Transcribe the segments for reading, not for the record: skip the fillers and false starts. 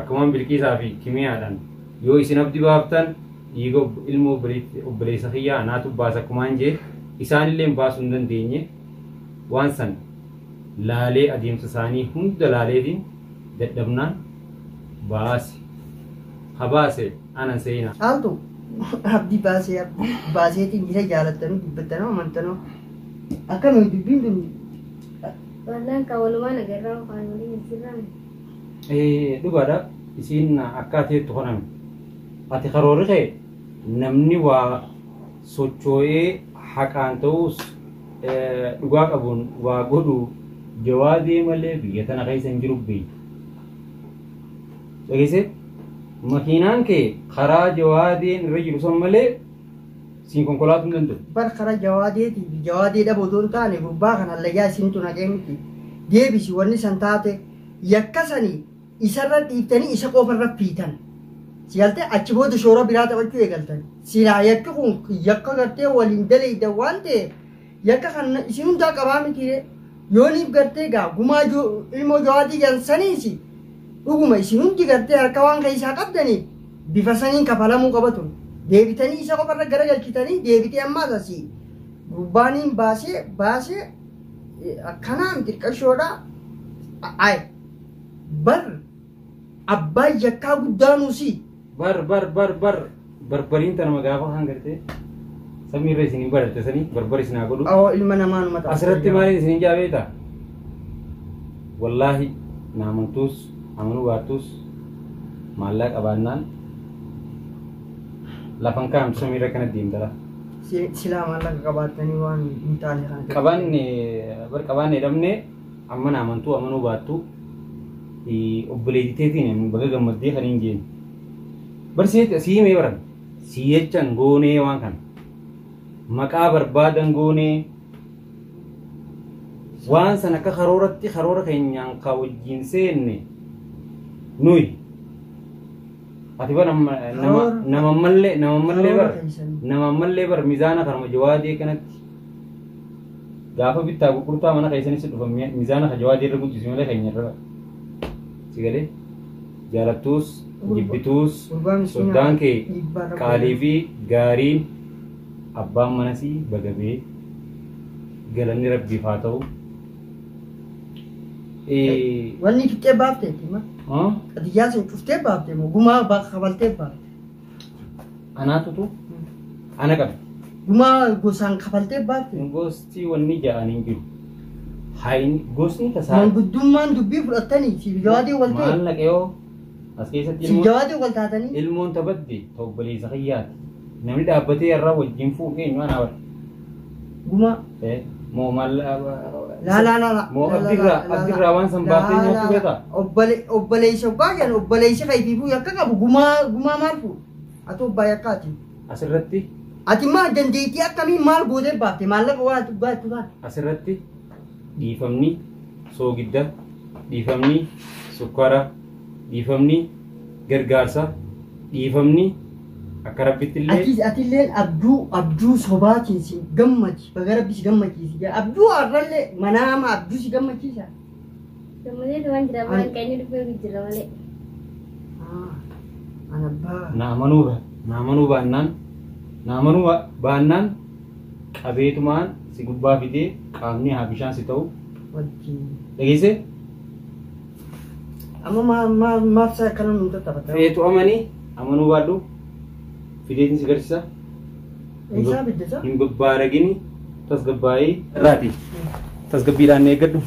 akkuman bilqiisaa fi kimiyaadhaan yoo isin abdii baaftan dhiiga ilmoo obboleessa kiyyaa anaatu baasa akkumaan jee isaanillee baasuu hin dandeenye waan san laalee adeemsa isaanii hunda laaleetiin dadhabnaan baase habaase anan seenaa. Saaltu abdii baaseetiin jira jaalattanuu dubbattanuu amantanuu akkanuma dubbiin kun. Wallaan kan walumaan agarraa waan waliin jirran. Dhugaadha isiin akkaateetti honame ati karoorri kee namni waa socho'ee haqaan ta'us dhugaa qabuun waa godhu jawaadee malee biyya tana keessa hin jiru beeku. Dhageesse makiinaan kee karaa jawaadeen irra jiru san malee siin konkolaatuu hin danda'u. Bar karaa jawaadeetiif jawaadee dhaboo otoo hin taane gurbaa kan hallayyaa isintu naqee miti deebisi wanni san taate yakkasanii isarra dhiiftanii isa qofarra fiitan. Siyalte achi booda shoora biraa taphachuu eegaltan. Silaa yakka kun yakka gartee waliin daleeyda waan ta'eef yakka kan isin hundaa qabaa miti yooniif gartee gaa gumaa ilmoo jawaadii gansaniisi dhuguma isin hundi gartee harka waan keessaa qabdaniif bifa saniin kafalamuu qabatu. Deebitanii isa qofarra garagalchitanii deebitee ammaas asii gurbaaniin baasee akkanaan xiqqashoodha. Ay bar abbaa yakkaa guddaa nuusi. Barbariin tana magaafa kan gartee samii irra isin baratte sanii barbari isin haa godhu. Ilma namaa numa ta'a. Asirratti maaliin isin jaabeeta? Wallaahi naamantuus amanuu baattuus maallaa qabaannaan lafan kaamtu samii irra kana deemtala. Silaa maallaqa qabaattanii waan hin taane kana. Qabaanne dhabne amma naamantuu amanuu baattu obboleettiteetiin baga gammaddee kan hin jeen. Barsiisee sii mee baran sii jechaan goonee waan kana maqaa barbaadan goonee waan san akka karoora keenyaan ka wajjin seenne nuyi ati bara nama mallee bar mizaana kanuma jawaadee kanatti gaafa bittaa gurgurtaa mana keessanis dhufa mizaana ka jawaadee irra guddisi malee keenya irra sigalee jaalattuus jibbituus soddaan kee qaalii fi gaariin abbaan manasii bagabee galanni rabbiif haa ta'u. Wanni fittee baafteeti ma? Qadiyyaa sun cuftee baaftee moo gumaa kabaltee baafte? Anaatutu ana qabe. Gumaa gosaan kabaltee baafte? Gosti wanni ja'anii jiru. Hayin gosni tasaa. Manguddummaan dubbii fudhattanii si jawaadii wal ta'e. Maal naqeeyoo as keessatti si jawaadii wal taatanii. Ilmoon taphadde obboleessa kiyyaati. Namni dhaabbatee irraa wajjin fuudhee eenyu ana bara. Gumaa. Moo maal la moo abdirraa waan san baaftee nyaattu beekaa? Obboleessa baay'een obboleessa kayfiifuu yakka qabu gumaa maal fuudhu? Ati obbaa yakkaati. Asirratti. Ati maa dandeettii akkamii maal gootee baafte maallaqa waa baattu taate? Asirratti dhiifamni soogidda dhiifamni sukkaara dhiifamni gargaarsa dhiifamni akka rabbitti illee atilleen abduu sobaatiin si gammachi baga rabbi si gammachiisi abduu arrallee manaama abduu si gammachiisa. Gammadee waan jira waan qaanii dhufee jira malee. Naamanuu baannaan qabeetumaan si gubbaa fidee qaamni haa bishaan si ta'u. Dhageesse? Amma maaf saa akkana nuti taphata. Feetu amanii amanuu baadhu fideetiin si garsiisa. Isaa biddisa? Hin babbaaragini tasgabbaa'ee irraati. Tasgabbiidhaan eeggadhu.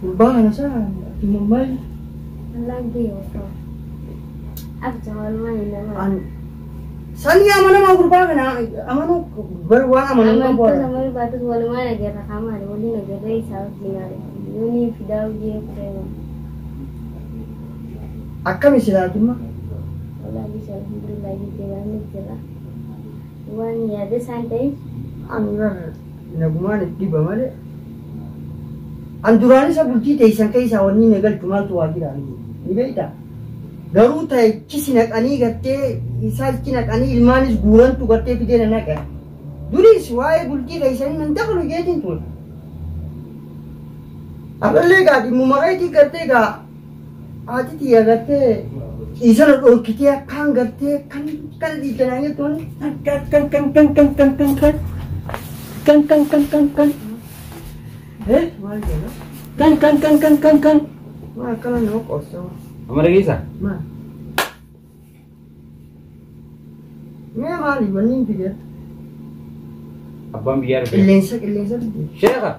Gurbaan isaa maal? Allaan beeku. Abjaa walumaan nama. Sani amanama gurbaa kana amanu waan amanu kan boora. Amanu baatu walumaan agarra kamaale waliin agarra isaa wajjinaale. Yooni fidaa hojii eeguudhaan. Akkami silaa jimma? Wallaahi alhamdulillah jijjiiranii jira. Waan yaada isaan ta'e angar nagumaan itti dhiba malee. An duraan isa bultii teessan keessaa wanni nagalchu maaltu waa jiraan ni beektaa? Garuu ta'e kisi naqanii gartee isaa itti naqanii ilmaanis guurantu gartee fidee na naqa. Duris waa'ee bultii keessanii nan dabalu jeetiin ture. Amallee gaa dhimmu maqaatii gartee gaa haati xiyya gartee isana dhorkitee akkaan gartee kan dhiiganaa jettuun maal akkana nama qoosama. Amma dhageessaa? Maal? Mee maali wanni hin fide? Abbaan biyyaa dhufe. Qilleensa fide. Sheekha.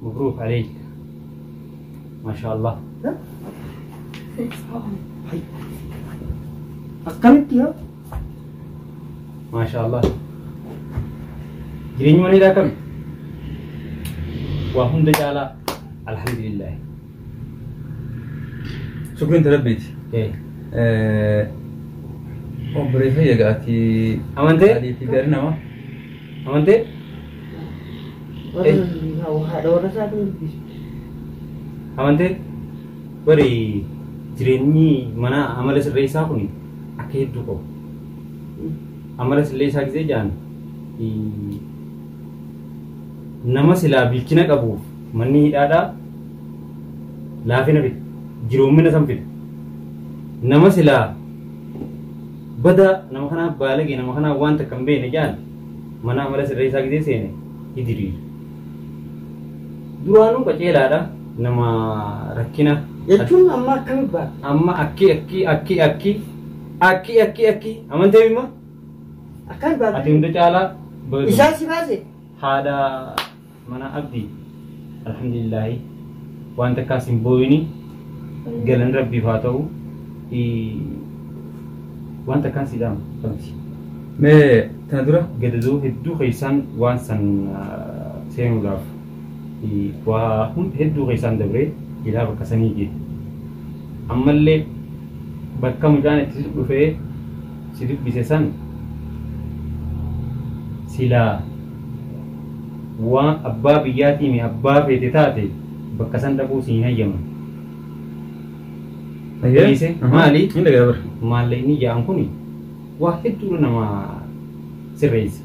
مبروك عليك ما شاء الله. أكملت يا ما شاء الله. جريني من إذا كم وهم دجالا الحمد لله. شكرا تربيت. إيه. عمري هي قاتي. أمانتي؟ هذه تقارنها ما. أمانتي؟ Amante bari jireenyi mana amala sirree isaa kun akka hedduu qabu. Amala sirree isaa gisee jaan nama silaa bilchina qabuuf manni hidhaadhaa laafina fida jiroomina san fida. Nama silaa bada nama kanaaf baalage nama kanaaf waan takka hin beekne jaan mana amala sirree isaa gisee seene hidiriira. Duraanuu qaceelaadha nama rakkina jechuun amma akkami ba'a? amma akki amantee bimma Akkami ba'a? ati hunda caalaa Isaan si baase? haadha mana abdii alhamdulillahi waan takkaas hin booyini galan rabbiif haa ta'u waan takkaan siidhaam qabdi mee tana dura gadadoo hedduu keessaan waan san seenuudhaaf waa hedduu keessaan dabree ilaa bakka sanii jee ammallee bakka mucaan itti dhufee si dubbise san silaa waan abbaa biyyaatii abbaa feete taate bakka san dhabuu siin hayyaman. Maali? Inni gabar. Maallee inni ja'an kun waa hedduu nama sirreessa.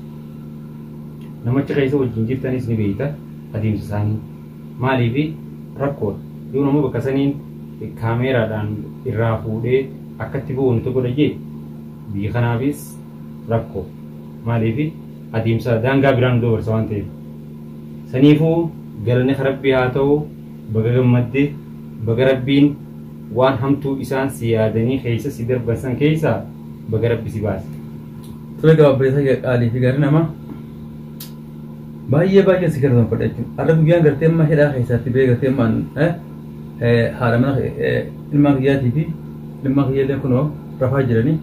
Namicha keessa wajjin jirtanis ni beekta adeemsa isaanii. Maaliif rakkoodha. Yoo nama bakka saniin kaameeraadhaan irraa fuudhee akkatti bu'uun tokko dhajee biyya kanaafis rakkoo. Maaliif adeemsa daangaa biraan dabarsa waan ta'eef. Saniifuu galanni rabbii haa ta'u baga gammadde baga rabbiin waan hamtuu isaan si yaadanii keessa si darbansan keessaa baga rabbi si baase. Ture gabaabbeessa qaalii fi gaarii namaa baay'ee si gargaaruu fudhachuun har'a guyyaan gartee amma hidhaa keessatti bee gartee ammaan haadha mana ilmaan kiyyaatii fi ilmaan kiyyaallee kunoo rafaa jiranii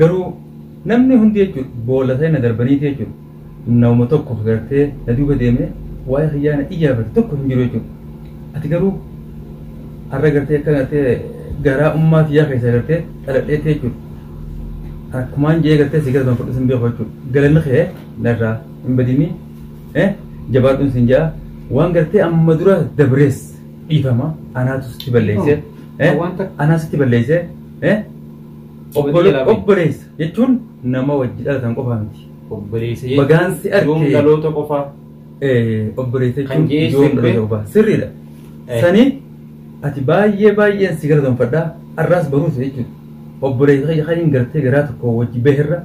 garuu namni hundi jechuudha boolla ta'e na darbanii jechuudha nama tokko gartee na duuba deemee waa'ee kiyyaa na iyyaafate tokko hin jiru jechuudha ati garuu har'a gartee akka gartee garaa ummaa kiyyaa keessa gartee dhaladheetti jechuudha akkumaan jee gartee si gargaaruu fudhatan beeku jechuudha galanni kee narraa hin badinii jabaadhuun sin jaa waan gartee amma dura dabrees dhiifama anaatu sitti balleesse anaa sitti balleesse obboleessa jechuun nama wajji dhalatan qofaa miti. Obboleessa bagaansi yoom dhaloota qofaa. Obboleessa jechuun yoom dhaloota qofaa sirriidha. Sanii ati baay'een si gargaarfadhaa arraas baruusa jechuudha. Obboleessa kan gartee garaa tokko wajji beherra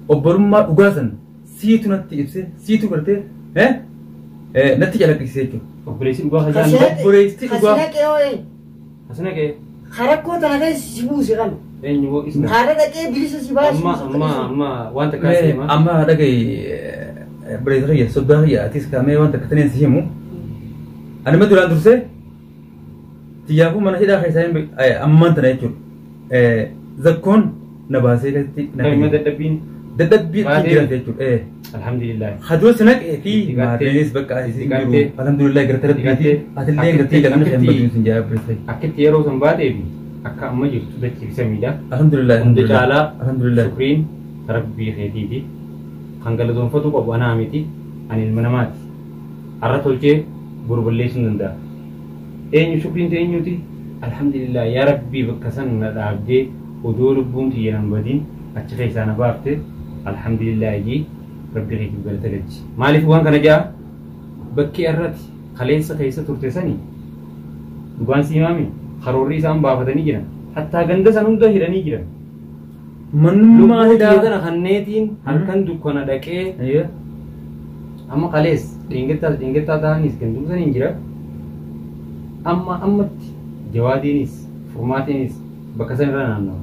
obbolummaa dhugaa san siitu natti ibse siitu gartee natti calaqqisiise jechuudha. Obboleessi dhugaa hajaan obboleessi dhugaa. Asina kee. Harakkoo tana keessa si buuse kan. Eenyu boo isna. Haadha dhaqee bilisa si baase. Amma wanta kaasee ma. Amma dhaqee obboleessa kiyya soddaan kiyya atis kaamee wanta katanii si himu. Ani ma duraan dursee xiyyaafuu mana hidhaa keessaa ammaan tana jechuudha. Zakkoon na baasee keessatti. Dadhabbiin. Dadhabbii jiran jechuudha. Alhamdulillah. Haduu sinaqee fi maadeenis bakka isin jiru. Alhamdulillah gartee rabbiiti. Atillee gartee galanni kan baduun sin jaabbeessee. Akkitti yeroo san baatee fi akka amma jirtu dachiifisa miidhaa. Alhamdulillah. Hunda caalaa Alhamdulillah. shukriin rabbii keetiiti. Kan galatoonfatu qabu anaa miti ani ilma namaati. Har'a tolchee boru balleessuu hin danda'a. Eenyu shukriin ta'e eenyuti? Alhamdulillah yaa rabbii bakka san na dhaabdee odoo lubbuun xiyya nan badiin achi keessaa na baafte alhamdulillah jii rabbi keetiif galata galchi. Maaliif waan kana jaa bakki irratti kaleessa keessa turte sanii dhugaan siimaami karoorri isaan baafatanii jiran hattaa ganda san hunda hidhanii jiran manummaa lubbuu kana kanneetiin halkan dukkana dhaqee amma kalees dhingettaa ta'anis gandum saniin jira ammatti jawaadiinis furmaatiinis bakka san irra naannawa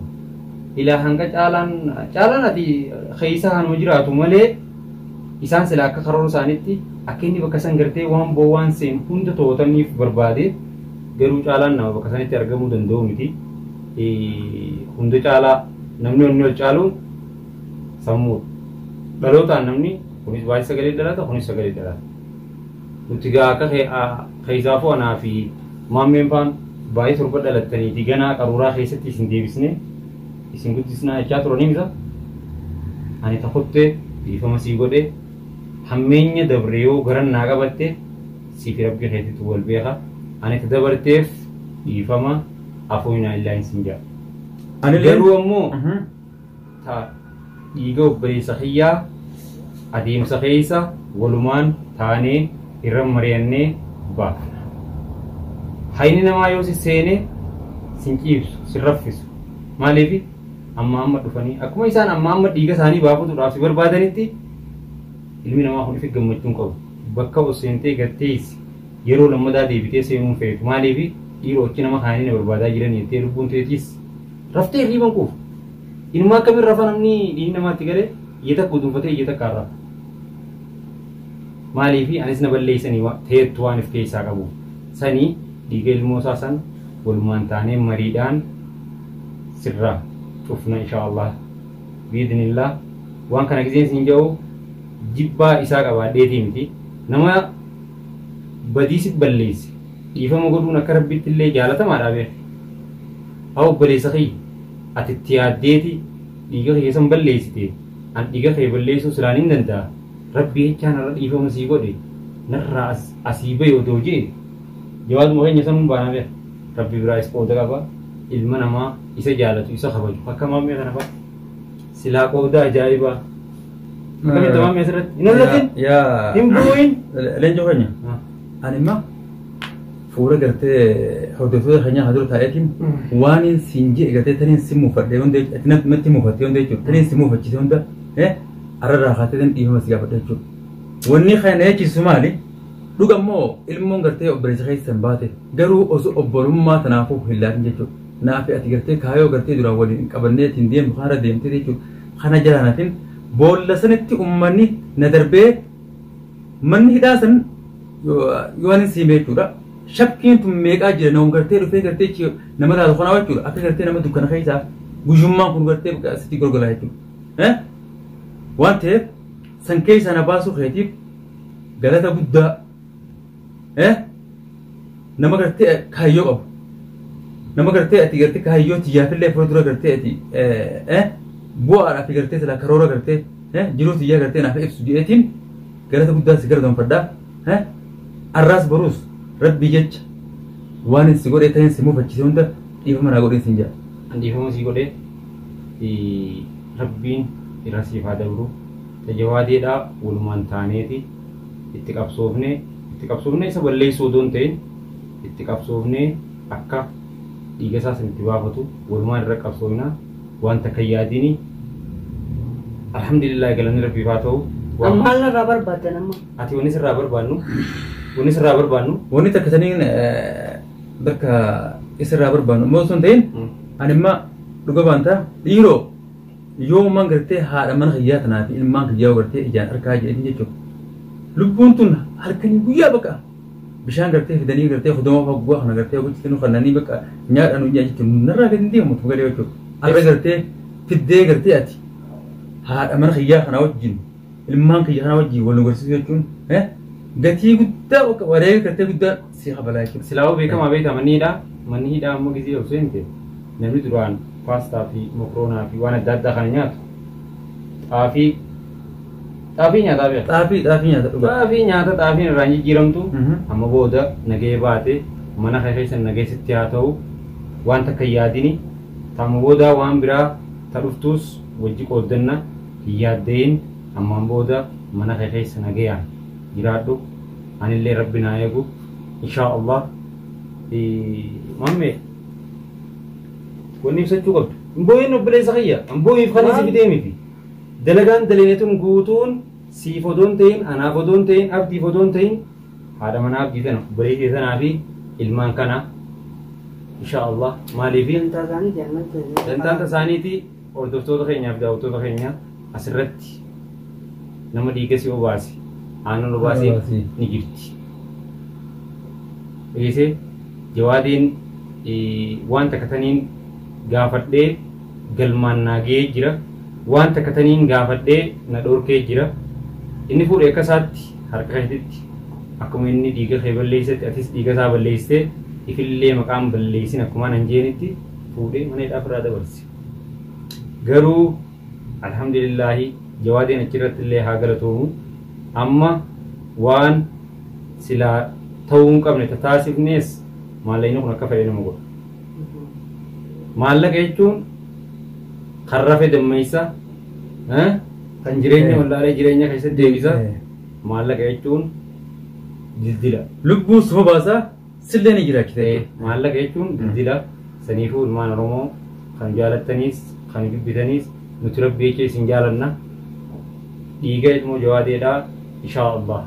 ilaa hanga caalaan ati keessa hanuma jiraatu malee isaan sila akka karoora isaaniitti akka inni bakka san gartee waan boowwaan seen hunda to'ataniif barbaade garuu caalaan nama bakka sanitti argamuu danda'u miti hunda caalaa namni onni ol caaluun sammuu dhalootaan namni kunis baay'ee sagalee dhalata kunis sagalee dhalata nuti gaa akka keessaafuu anaa fi maammeen faan baay'ee torba dhalattaniiti ganaa qaruuraa keessatti isin deebisne isin guddisnaa jechaa turanii misa ani takuttee dhiifama sii godhe hammeenya dabre yoo garan naa qabatte siif rabbi keetitti wal beeka ani ta dabarteef dhiifama afuunaa illaa hin jaa garuu ammoo ta dhiiga obboleessa kiyyaa adeemsa keessa walumaan taanee irra mari'annee baafna hayni namaa yoo si seene sin ciibsu sin raffisu maaliif amma dhufanii akkuma isaan amma dhiiga isaanii baafachuudhaaf si barbaadanitti ilmi namaa kun ifi gammachuun qabu bakka osseentee gattees yeroo lammadaa deebitee seenuun feetu maaliif dhiiroochi nama kaanii na barbaadaa jiran jettee lubbuun teetiis raftee riiban quuf inuma akkamiin rafa namni dhiigni namaatti galee iyya takka duunfatee iyya takka arraa maaliif anis na balleessanii teettu waan if keessaa qabu sanii dhiiga ilmoo isaa san walumaan taanee mariidhaan sirraa cufna inshaallah biidnillah waan kana giseen sin jedhu jibbaa isaa qabaadheetii miti nama badiisit balleesse dhiifama godhuun akka rabbitti illee jaalatamaadha beek haa obboleessa kiyya ati itti yaaddeeti dhiiga kiyya san balleessite an dhiiga kiyya balleessuu silaan hin danda'a rabbi jechaan irra dhiifama sii godhe narraa asii bahe odoo jee jawaaduma keenya sanuun baana beek rabbi biraa is qooda qaba ilma namaa isa jaalatu isa kabaju akka maammee kana fa'a silaa qooda ajaa'ibaa akkamitti maammee asirratti hin hollatin hin bu'in leenjoo keenya anima fuula gartee hordoftoota keenyaa haa dura taa'eetiin waan siin jee gartee taniin si muufadhee hunda natti muufattee hunda jechuudha taniin si muufachise hunda arrarraa kaatee tan dhiifama si gaafadha jechuudha wanni kana jechisu maali dhuga immoo ilmoon gartee obboleessa keessan baate garuu osoo obbolummaa tanaafuu hin laatin jechuudha naafi ati gartee kaayoo gartee duraan waliin qabannee ittiin deemtu kaara deemtee jechuudha kana jalaanatiin boolla sanitti uummanni na darbee manni hidhaa san yoo ani siimee jechuudha shakkiin tun meeqaa jira nama gartee dhufee gartee nama laatu kanaa jechuudha akka gartee nama dukkana keessaa guyyummaan kun gartee sitti golgolaa jechuudha waan ta'eef san keessaa na baasuu keetiif galata guddaa nama gartee kaayyoo qabu nama gartee ati gartee kaayyoo tiyyaafillee fuula dura gartee ati bu'aadhaaf gartee sila karoora gartee jiruu tiyyaa gartee naaf ibsu jedheetiin galata guddaa si galateeffadhaa arraas baruus rabbii jecha waan si godhee ta'een si muufachise hunda dhiifama naa godhee sin jaa dhiifama si godhee rabbiin irra siif haa dabru tajawaadeedhaa walumaan taaneeti itti qabsoofne isa balleessuu odoon ta'in itti qabsoofne akka dhiiga isaas itti baafatu walumaan irra qabsoofna waan takka yaadini alhamdulillah galanni rabbiif haa ta'u ammaan irraa barbaaddan amma ati wanni sirraa barbaannu wanni takka saniin bakka isirraa barbaannu immoo osoo hin ta'in animma dhuga baanta dhiiroo yoo man gartee haadha mana kiyyaa tanaa fi ilmaan kiyyaa gartee ijaan arkaa jedhanii jechuudha lubbuun tun halkanii guyyaa bakka bishaan gartee fidanii gartee huduma faggoo kana gartee gochitanii nu kannanii bakka nyaadhaan hojjaa jechuun narraa gadi deemu tu galee jechuudha arra gartee fiddee gartee ati haadha mana kiyyaa kana wajjin ilmaan kiyya kana wajjin wal nugarsiisu jechuun gatii guddaa bakka wareega gartee guddaa si qabalaa jechuudha. Silaawoo beekamaa beektaa manni hidhaa ammoo gisee osoo hin ta'e namni duraan paastaa fi mokroonaa fi waan adda addaa kana nyaatu xaafii nyaataa beekta. Xaafii nyaata dhugaa. Xaafiin irraan jijjiiramtu amma booda nagee baate mana keessa nageessitti haa ta'u waan takka yaadini amma booda waan biraa ta dhuftus wajji qooddanna hin yaaddeen ammaan booda mana keessa nagayaan jiraadhu anillee rabbi naa eegu inshaa Allah mamme wanni ibsachuu qabdu mbooyin obboleessa kiyya mbooyiif kan isi fidee miti dalagaan daleetun guutuun siif odoon ta'in anaaf odoon ta'in abdiif odoon ta'in haadha manaa abdii tana obboleettii tanaa fi ilmaan kana inshaa Allah maaliifi dantaanta isaaniiti hordoftoota keenyaaf daawwattoota keenya asirratti nama dhiiga si obaase aannan obaasee ni jirti. Eegisee jawaadiin waan takkataniin gaafadhee galmaan naagee jira waan takkataniin gaafadhee na dhorkee jira inni fuudhee akka isaatti harka keetitti akkuma inni dhiiga kee balleessetti atis dhiiga isaa balleessitee ifillee maqaan balleessin akkuma nan jeenitti fuudhee mana hidhaa irraa dabarse. Garuu alhamdulillaahi jawaadiin achirratti illee haa galatoomu amma waan silaa ta'uu hin qabne taasifnees maallaqni kun akka fedhe nama godha. Maallaqa jechuun kan rafe dammeessa kan jireenya wallaalee jireenya keessatti deebisa maallaqa jechuun dildila. Lubbuun suma baasaa sillee ni jiraachite. Maallaqa jechuun dildila saniifuu ilmaan Oromoo kan jaalattaniis kan jibbitaniis nuti rabbii kee isin jaalanna dhiiga ilmoo jawaadeedhaa inshaa Allah.